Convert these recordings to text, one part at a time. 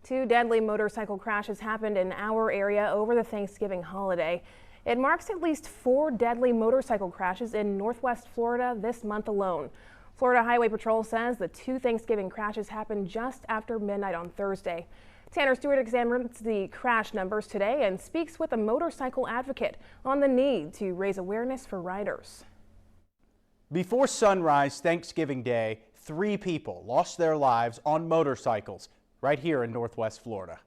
Two deadly motorcycle crashes happened in our area over the Thanksgiving holiday. It marks at least 4 deadly motorcycle crashes in Northwest Florida this month alone. Florida Highway Patrol says the 2 Thanksgiving crashes happened just after midnight on Thursday. Tanner Stewart examines the crash numbers today and speaks with a motorcycle advocate on the need to raise awareness for riders. Before sunrise Thanksgiving Day, 3 people lost their lives on motorcycles right here in Northwest Florida.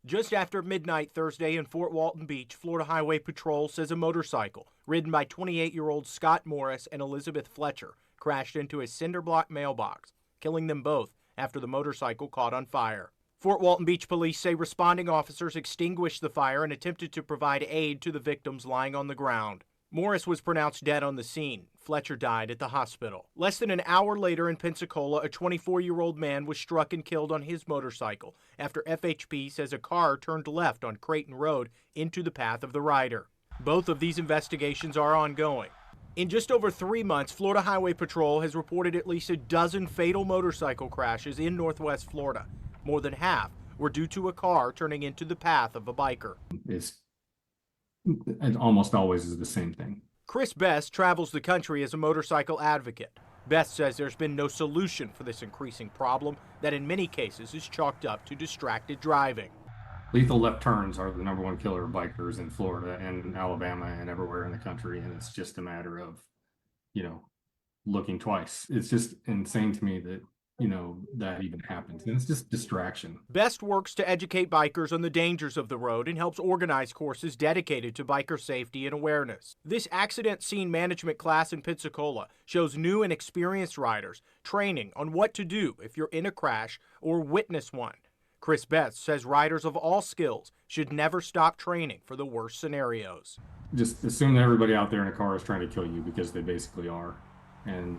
Just after midnight Thursday in Fort Walton Beach, Florida Highway Patrol says a motorcycle ridden by 28-year-old Scott Morris and Elizabeth Fletcher crashed into a cinder block mailbox, killing them both after the motorcycle caught on fire. Fort Walton Beach police say responding officers extinguished the fire and attempted to provide aid to the victims lying on the ground. Morris was pronounced dead on the scene. Fletcher died at the hospital. Less than an hour later in Pensacola, a 24-year-old man was struck and killed on his motorcycle after FHP says a car turned left on Creighton Road into the path of the rider. Both of these investigations are ongoing. In just over 3 months, Florida Highway Patrol has reported at least a dozen fatal motorcycle crashes in Northwest Florida. More than half were due to a car turning into the path of a biker. It almost always is the same thing. Chris Best travels the country as a motorcycle advocate. Best says there's been no solution for this increasing problem that in many cases is chalked up to distracted driving. Lethal left turns are the #1 killer of bikers in Florida and Alabama and everywhere in the country, and it's just a matter of, looking twice. It's just insane to me that that even happens. And it's just distraction. Best works to educate bikers on the dangers of the road and helps organize courses dedicated to biker safety and awareness. This accident scene management class in Pensacola shows new and experienced riders training on what to do if you're in a crash or witness one. Chris Best says riders of all skills should never stop training for the worst scenarios. Just assume that everybody out there in a car is trying to kill you, because they basically are. And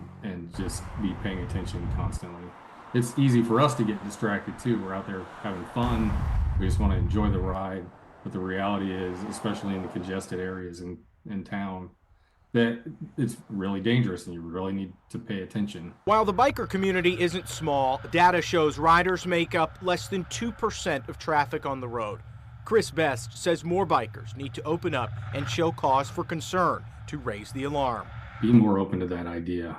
just be paying attention constantly. It's easy for us to get distracted too. We're out there having fun. We just want to enjoy the ride. But the reality is, especially in the congested areas in town, that it's really dangerous and you really need to pay attention. While the biker community isn't small, data shows riders make up less than 2% of traffic on the road. Chris Best says more bikers need to open up and show cause for concern to raise the alarm. Be more open to that idea,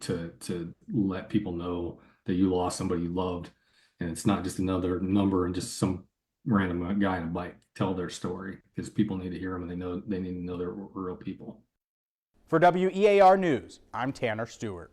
to let people know that you lost somebody you loved, and it's not just another number and just some random guy on a bike. Tell their story, because people need to hear them, and they need to know they're real people. For WEAR News, I'm Tanner Stewart.